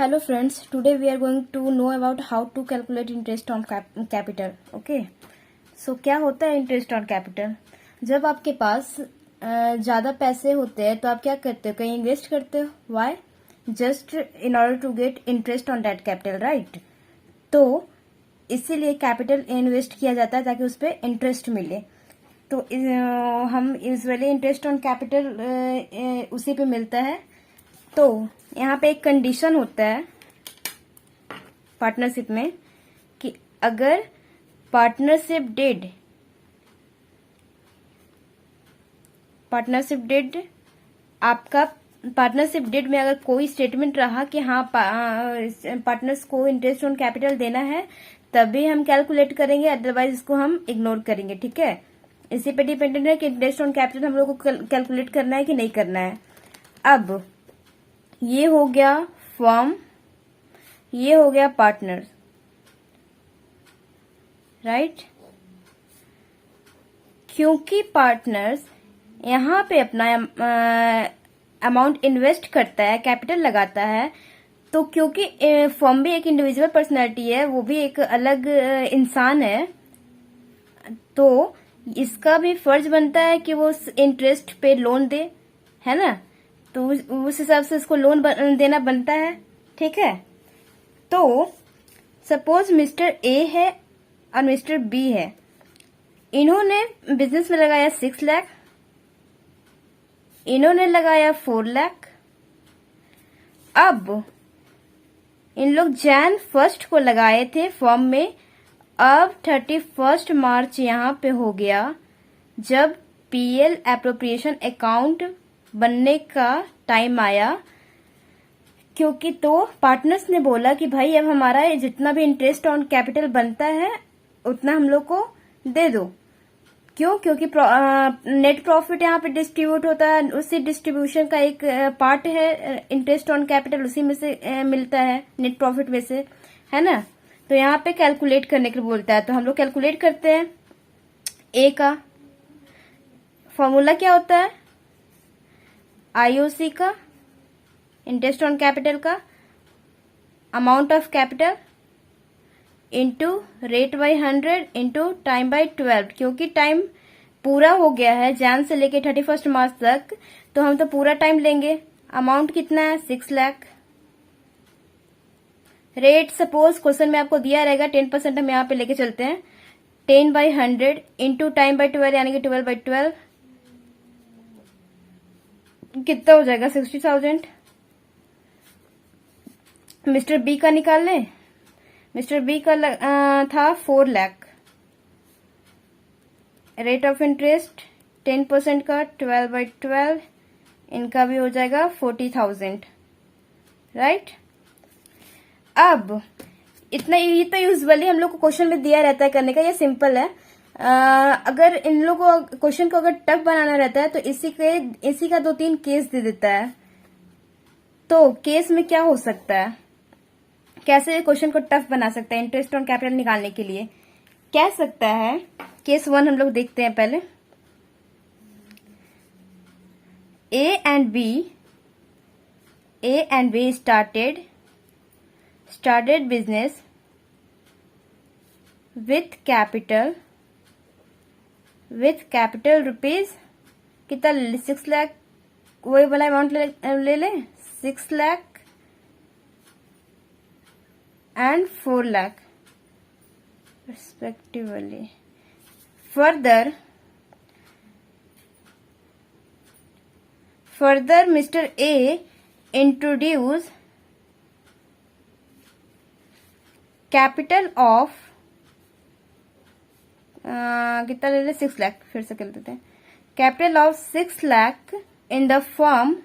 Hello friends, today we are going to know about how to calculate interest on capital. Okay, so क्या होता है interest on capital? जब आपके पास ज़्यादा पैसे होते हैं तो आप क्या करते हो? कहीं इन्वेस्ट करते हो? Why? Just in order to get interest on that capital, right? तो इसीलिए कैपिटल इन्वेस्ट किया जाता है ताकि उस पर इंटरेस्ट मिले। तो हम यूजुअली इंटरेस्ट ऑन कैपिटल उसी पे मिलता है। तो यहाँ पे एक कंडीशन होता है पार्टनरशिप में कि अगर पार्टनरशिप डेड में अगर कोई स्टेटमेंट रहा कि हाँ पार्टनर्स को इंटरेस्ट ऑन कैपिटल देना है, तभी हम कैलकुलेट करेंगे, अदरवाइज इसको हम इग्नोर करेंगे। ठीक है, इसी पे डिपेंडेंट है कि इंटरेस्ट ऑन कैपिटल हम लोग को कैलकुलेट करना है कि नहीं करना है। अब ये हो गया फर्म, ये हो गया पार्टनर, राइट? क्योंकि पार्टनर्स यहाँ पे अपना अमाउंट इन्वेस्ट करता है, कैपिटल लगाता है, तो क्योंकि फर्म भी एक इंडिविजुअल पर्सनैलिटी है, वो भी एक अलग इंसान है, तो इसका भी फर्ज बनता है कि वो इंटरेस्ट पे लोन दे, है ना? तो उस हिसाब से इसको लोन देना बनता है। ठीक है, तो सपोज मिस्टर ए है और मिस्टर बी है, इन्होंने बिजनेस में लगाया 6 लाख, इन्होंने लगाया 4 लाख। अब इन लोग Jan 1 को लगाए थे फॉर्म में, अब 31 मार्च यहाँ पे हो गया जब पीएल एप्रोप्रिएशन अकाउंट बनने का टाइम आया। क्योंकि तो पार्टनर्स ने बोला कि भाई अब हमारा जितना भी इंटरेस्ट ऑन कैपिटल बनता है उतना हम लोग को दे दो। क्यों? क्योंकि नेट प्रॉफिट यहाँ पे डिस्ट्रीब्यूट होता है, उसी डिस्ट्रीब्यूशन का एक पार्ट है इंटरेस्ट ऑन कैपिटल, उसी में से मिलता है नेट प्रॉफिट में से, है ना? तो यहाँ पे कैलकुलेट करने के लिए बोलता है, तो हम लोग कैलकुलेट करते हैं। ए का फॉर्मूला क्या होता है? आईओसी का, इंटरेस्ट ऑन कैपिटल का, amount of capital into rate by 100 into time by 12। क्योंकि टाइम पूरा हो गया है Jan से लेके 31 मार्च तक, तो हम तो पूरा टाइम लेंगे। अमाउंट कितना है? 6 लाख। रेट सपोज क्वेश्चन में आपको दिया रहेगा 10%, हम यहाँ पे लेके चलते हैं। 10 बाई 100 इंटू टाइम बाई 12 यानी कि 12 बाई 12 कितना हो जाएगा? 60,000। मिस्टर बी का निकाल लें। मिस्टर बी का था 4 लाख। रेट ऑफ इंटरेस्ट 10% का 12 बाई 12, इनका भी हो जाएगा 40,000, राइट? अब इतना ये तो यूजुअली हम लोग को क्वेश्चन में दिया रहता है करने का, ये सिंपल है। अगर इन लोगों को क्वेश्चन को अगर टफ बनाना रहता है तो इसी का 2-3 केस दे देता है। तो केस में क्या हो सकता है, कैसे क्वेश्चन को टफ बना सकता है इंटरेस्ट ऑन कैपिटल निकालने के लिए? कह सकता है केस 1 हम लोग देखते हैं पहले। A and B started business with capital rupees कितना? 6 लाख। वही वाला अमाउंट ले ले 6 lakh and 4 lakh respectively. Further Mr. A introduced capital of कितना ले ले? 6 लाख। फिर से कर देते हैं। Capital of 6 lakh in the firm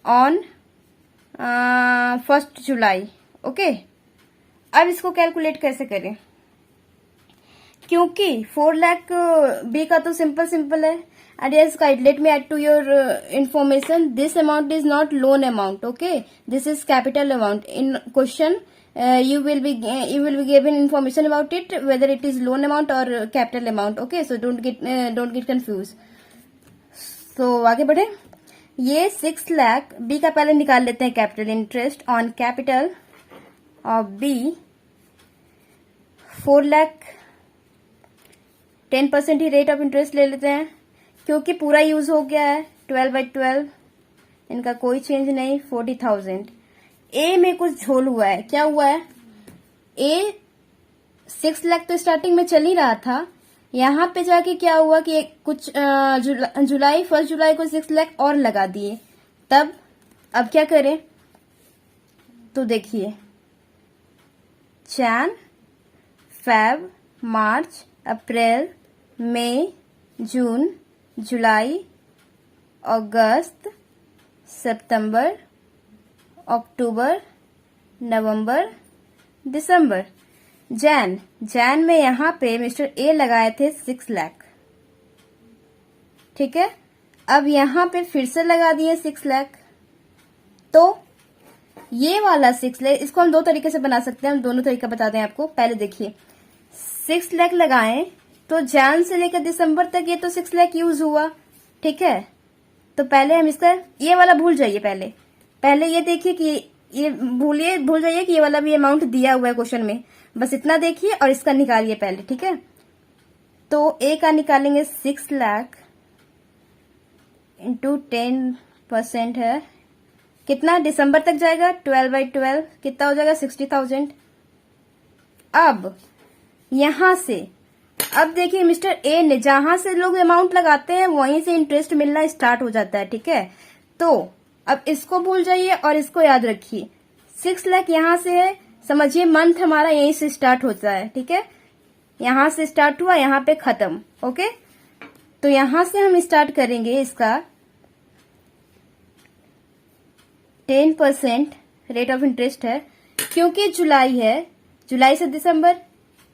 on 1 July. Okay, अब इसको कैलकुलेट कैसे करें? क्योंकि 4 लाख बी का तो सिंपल है। And yes, guys, let me add to your information. This amount is not loan amount. Okay, this is capital amount. In question, you will be given information about it, whether it is loan amount or capital amount. Okay, so don't get confused. So आगे बढ़े। ये 6 lakh B का पहले निकाल लेते हैं capital interest on capital of B 4 lakh 10% ही rate of interest ले लेते हैं क्योंकि पूरा यूज हो गया है 12/12 इनका कोई चेंज नहीं 40,000। ए में कुछ झोल हुआ है, क्या हुआ है? ए 6 लाख तो स्टार्टिंग में चल ही रहा था, यहाँ पे जाके क्या हुआ कि कुछ जुलाई 1 जुलाई को 6 लाख और लगा दिए। तब अब क्या करें? तो देखिए जैन फेब मार्च अप्रैल मई जून जुलाई अगस्त सितंबर अक्टूबर नवंबर दिसंबर। जैन में यहाँ पे मिस्टर ए लगाए थे 6 लाख, ठीक है। अब यहाँ पे फिर से लगा दिए 6 लाख, तो ये वाला 6 लाख इसको हम दो तरीके से बना सकते हैं, हम दोनों तरीका बता दें आपको। पहले देखिए 6 लाख लगाएं तो जैन से लेकर दिसंबर तक ये तो 6 लाख यूज हुआ, ठीक है। तो पहले हम इसका ये वाला भूल जाइए, पहले ये देखिए कि ये भूल जाइए कि ये वाला भी अमाउंट दिया हुआ है क्वेश्चन में, बस इतना देखिए और इसका निकालिए पहले, ठीक है। तो ए का निकालेंगे 6 लाख इंटू 10% है, कितना दिसंबर तक जाएगा 12/12 कितना हो जाएगा 60,000। अब यहां से अब देखिए मिस्टर ए ने जहां से लोग अमाउंट लगाते हैं वहीं से इंटरेस्ट मिलना स्टार्ट हो जाता है, ठीक है। तो अब इसको भूल जाइए और इसको याद रखिए 6 लाख यहां से है, समझिए मंथ हमारा यहीं से स्टार्ट होता है, ठीक है। यहां से स्टार्ट हुआ यहां पे खत्म, ओके। तो यहां से हम स्टार्ट करेंगे इसका 10% रेट ऑफ इंटरेस्ट है क्योंकि जुलाई है, जुलाई से दिसंबर।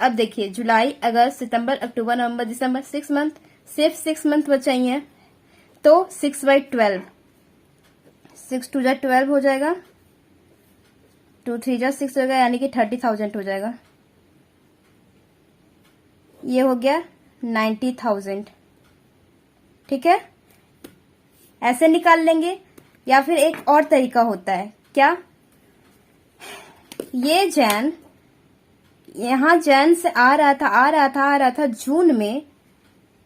अब देखिए जुलाई अगस्त सितंबर अक्टूबर नवंबर दिसंबर 6 मंथ, सिर्फ 6 मंथ बचाइए तो 6/12 6 2 12 हो जाएगा, 2 3 6 हो जाएगा, यानी कि 30,000 हो जाएगा। ये हो गया 90,000, ठीक है। ऐसे निकाल लेंगे या फिर एक और तरीका होता है, क्या? ये जैन यहाँ जैन से आ रहा था जून में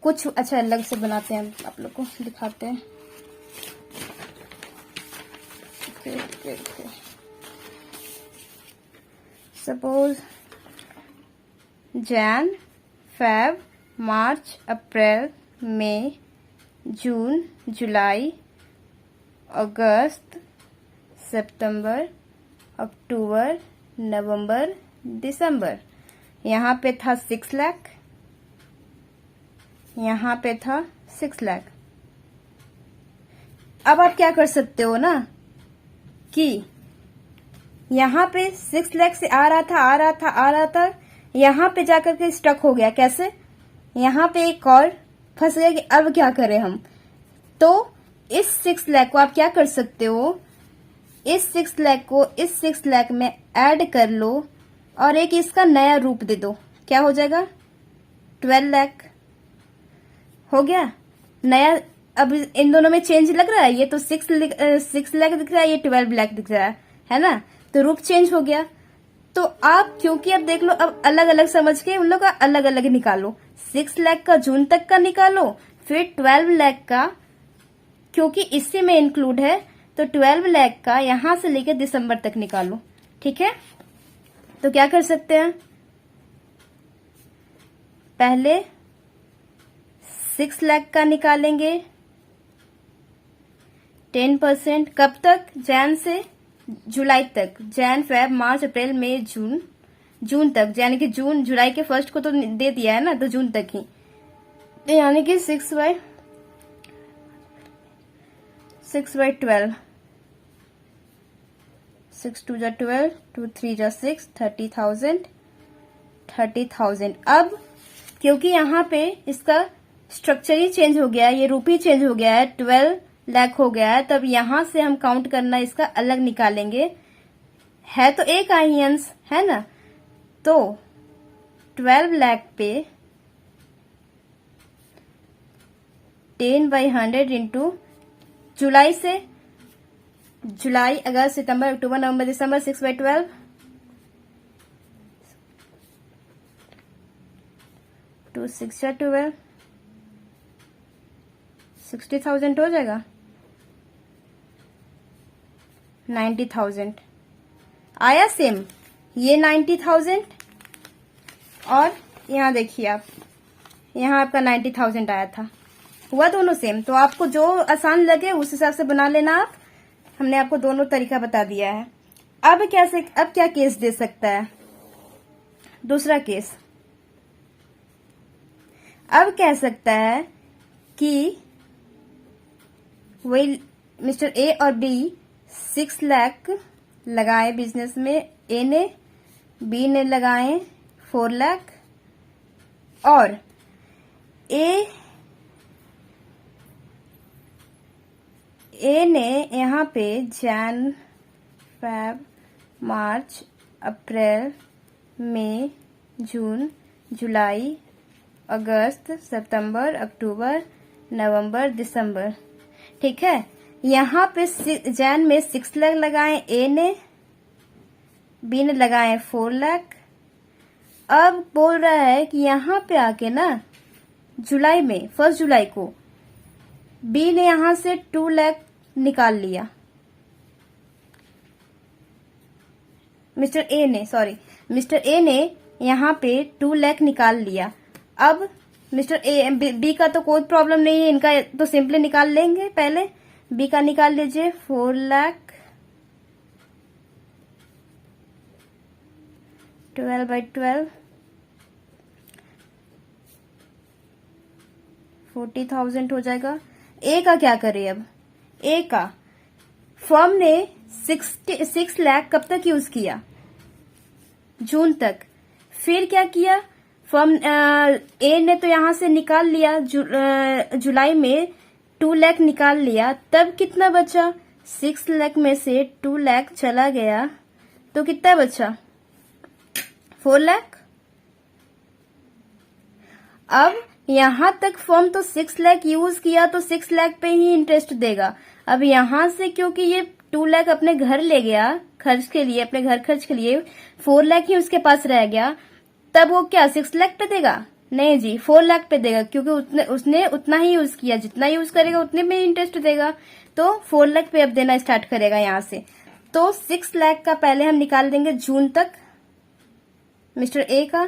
कुछ अच्छा अलग से बनाते हैं, आप लोग को दिखाते हैं। सपोज जैन फेब मार्च अप्रैल मई जून जुलाई अगस्त सितंबर अक्टूबर नवंबर दिसंबर। यहाँ पे था 6 लाख, यहाँ पे था 6 लाख। अब आप क्या कर सकते हो ना कि यहाँ पे 6 लाख से आ रहा था, यहाँ पे जाकर के स्टक हो गया। कैसे? यहाँ पे एक और फंस गया कि अब क्या करें हम। तो इस 6 लाख को आप क्या कर सकते हो, इस 6 लाख को इस 6 लाख में ऐड कर लो और एक इसका नया रूप दे दो। क्या हो जाएगा? 12 लाख हो गया नया। अब इन दोनों में चेंज लग रहा है, ये तो 6 लाख दिख रहा है, ये 12 लाख दिख रहा है ना, तो रूप चेंज हो गया। तो आप क्योंकि अब देख लो, अब अलग अलग समझ के उन लोग का अलग अलग निकालो। 6 लाख का जून तक का निकालो, फिर 12 लाख का क्योंकि इससे में इंक्लूड है तो 12 लाख का यहां से लेकर दिसंबर तक निकालो, ठीक है। तो क्या कर सकते हैं, पहले 6 लाख का निकालेंगे 10%। कब तक? जैन से जुलाई तक, जैन फेब मार्च अप्रैल मई जून तक, यानी कि जून जुलाई के फर्स्ट को तो दे दिया है ना, तो जून तक ही, तो यानी कि 6/12 6 2 12 2 3 6 30,000। अब क्योंकि यहाँ पे इसका स्ट्रक्चर ही चेंज हो गया है, ये रूप ही चेंज हो गया है, 12 लाख हो गया है, तब यहां से हम काउंट करना इसका अलग निकालेंगे। है तो एक ही अंश है ना, तो 12 लाख पे 10/100 इंटू जुलाई से, जुलाई अगस्त सितंबर अक्टूबर नवंबर दिसंबर 6/12, 2 6 या 12, 60,000 हो जाएगा, 90,000 आया सेम, ये 90,000 और यहाँ देखिए आप, यहाँ आपका 90,000 आया था, हुआ दोनों सेम। तो आपको जो आसान लगे उस हिसाब से बना लेना आप। हमने आपको दोनों तरीका बता दिया है। अब क्या केस दे सकता है? दूसरा केस अब कह सकता है कि वही मिस्टर ए और बी 6 लाख लगाए बिजनेस में, ए ने, बी ने लगाए 4 लाख और ए ने यहाँ पे जैन, फेब, मार्च, अप्रैल, मई, जून, जुलाई, अगस्त, सितंबर, अक्टूबर, नवंबर, दिसंबर, ठीक है। यहाँ पे जैन में 6 लाख लगाए ए ने, बी ने लगाए 4 लाख। अब बोल रहा है कि यहाँ पे आके ना जुलाई में 1 जुलाई को बी ने यहां से 2 लाख निकाल लिया, मिस्टर ए ने यहाँ पे 2 लाख निकाल लिया। अब बी का तो कोई प्रॉब्लम नहीं है, इनका तो सिंपली निकाल लेंगे। पहले बी का निकाल लीजिए, 4 लाख 12/12, 40,000 हो जाएगा। ए का क्या करे? अब ए का फर्म ने 6 लाख कब तक यूज किया? जून तक। फिर क्या किया फर्म, ए ने तो यहां से निकाल लिया, जुलाई में 2 लाख निकाल लिया, तब कितना बचा? 6 लाख में से 2 लाख चला गया तो कितना बचा? 4 लाख। अब यहां तक फर्म तो 6 लाख यूज किया तो 6 लाख पे ही इंटरेस्ट देगा। अब यहां से क्योंकि ये 2 लाख अपने घर ले गया खर्च के लिए, अपने घर खर्च के लिए 4 लाख ही उसके पास रह गया, तब वो क्या 6 लाख पे देगा? नहीं जी, 4 लाख पे देगा, क्योंकि उसने उतना ही यूज किया, जितना यूज करेगा उतने में इंटरेस्ट देगा। तो 4 लाख पे अब देना स्टार्ट करेगा यहां से। तो 6 लाख का पहले हम निकाल देंगे जून तक मिस्टर ए का,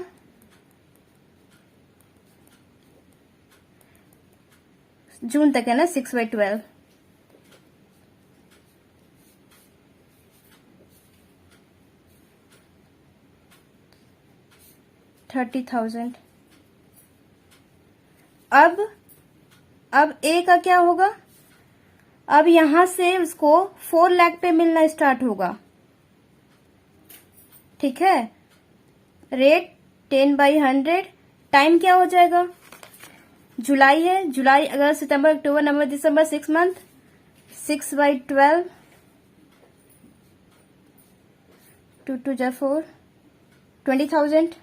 जून तक है ना, 6/12, $30,000। अब ए का क्या होगा? अब यहां से उसको 4 लाख पे मिलना स्टार्ट होगा, ठीक है। रेट 10/100, टाइम क्या हो जाएगा? जुलाई है, जुलाई अगस्त सितंबर अक्टूबर नवंबर दिसंबर, 6 मंथ, 6/12, 2 2 जा 4, 20,000,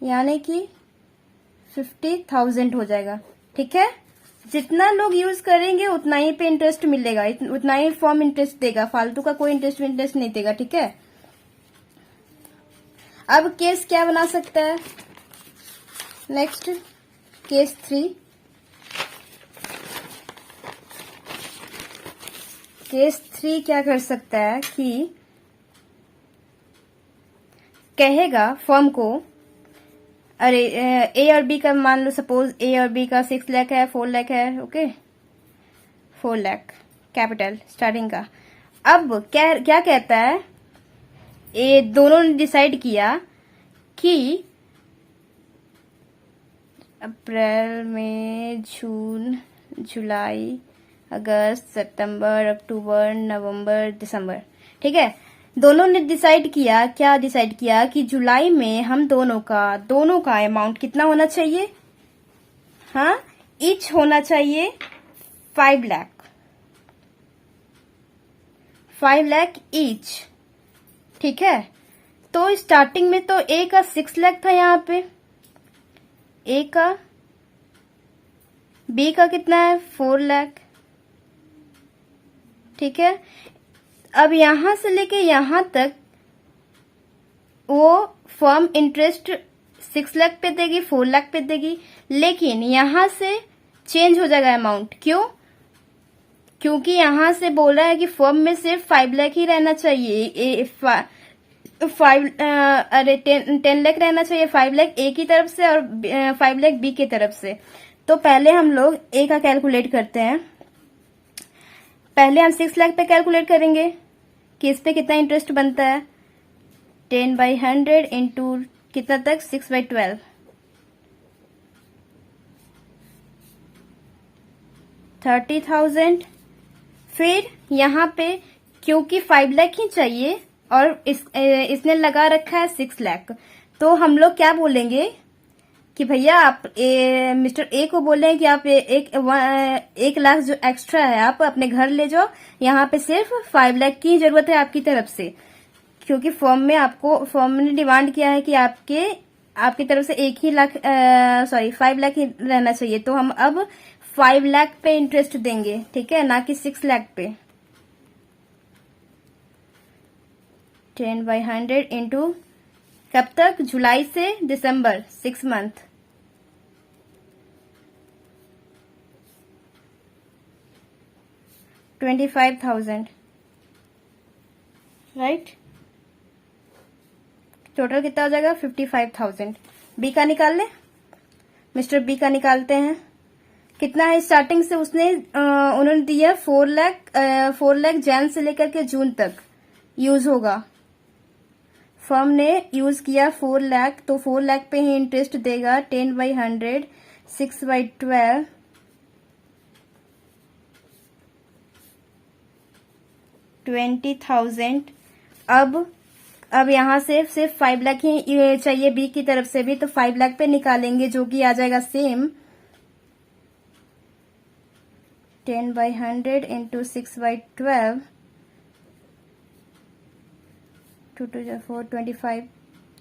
यानी कि 50,000 हो जाएगा, ठीक है। जितना लोग यूज करेंगे उतना ही पे इंटरेस्ट मिलेगा, उतना ही फॉर्म इंटरेस्ट देगा, फालतू का कोई इंटरेस्ट नहीं देगा, ठीक है। अब केस क्या बना सकता है? Next case 3। केस 3 क्या कर सकता है कि कहेगा फर्म को, अरे ए और बी का मान लो, सपोज ए और बी का 6 लाख है, 4 लाख है, ओके, 4 लाख कैपिटल स्टार्टिंग का। अब क्या कहता है, ए दोनों ने डिसाइड किया कि अप्रैल मई जून जुलाई अगस्त सितंबर अक्टूबर नवंबर दिसंबर, ठीक है। दोनों ने डिसाइड किया, क्या डिसाइड किया कि जुलाई में हम दोनों का अमाउंट कितना होना चाहिए? हाँ, ईच होना चाहिए 5 लाख, 5 लाख ईच, ठीक है। तो स्टार्टिंग में तो ए का 6 लाख था, यहाँ पे ए का बी का कितना है 4 लाख, ठीक है। अब यहां से लेके यहां तक वो फर्म इंटरेस्ट 6 लाख पे देगी, 4 लाख पे देगी, लेकिन यहां से चेंज हो जाएगा अमाउंट। क्यों? क्योंकि यहां से बोल रहा है कि फर्म में सिर्फ 5 लाख ही रहना चाहिए, 10 लाख रहना चाहिए, 5 लाख ए की तरफ से और 5 लाख बी की तरफ से। तो पहले हम लोग ए का कैलकुलेट करते हैं। पहले हम 6 लाख पे कैलकुलेट करेंगे कि इस पे कितना इंटरेस्ट बनता है। 10/100 इंटू कितना तक 6/12, 30,000। फिर यहाँ पे क्योंकि 5 लाख ही चाहिए और इसने लगा रखा है 6 लाख, तो हम लोग क्या बोलेंगे कि भैया आप मिस्टर ए को बोले कि आप 1 लाख जो एक्स्ट्रा है आप अपने घर ले जाओ, यहाँ पे सिर्फ 5 लाख की जरूरत है आपकी तरफ से, क्योंकि फॉर्म ने डिमांड किया है कि आपकी तरफ से 5 लाख ही रहना चाहिए। तो हम अब 5 लाख पे इंटरेस्ट देंगे, ठीक है, ना कि 6 लाख पे। 10/100 इंटू कब तक? जुलाई से दिसंबर, 6 मंथ। 25,000, राइट। टोटल कितना हो जाएगा? 55,000। बी का निकाल ले, मिस्टर बी का निकालते हैं। कितना है स्टार्टिंग से उन्होंने दिया 4 लाख जैन से लेकर के जून तक यूज होगा। फर्म ने यूज किया 4 लाख, तो 4 लाख पे ही इंटरेस्ट देगा। 10/100, 6/12, 20,000। अब यहाँ से सिर्फ 5 लाख ही चाहिए बी की तरफ से भी, तो 5 लाख पे निकालेंगे, जो कि आ जाएगा सेम 10/100 इंटू 6/12, 2 2 4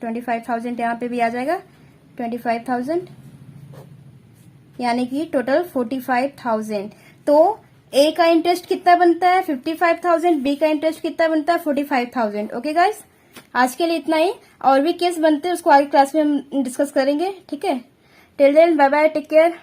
25,000 यहाँ पे भी आ जाएगा 25,000, यानी कि टोटल 45,000। तो ए का इंटरेस्ट कितना बनता है? 55,000। बी का इंटरेस्ट कितना बनता है? 45,000। ओके गाइस, आज के लिए इतना ही। और भी केस बनते हैं उसको आगे क्लास में हम डिस्कस करेंगे, ठीक है। Till then bye bye, take care.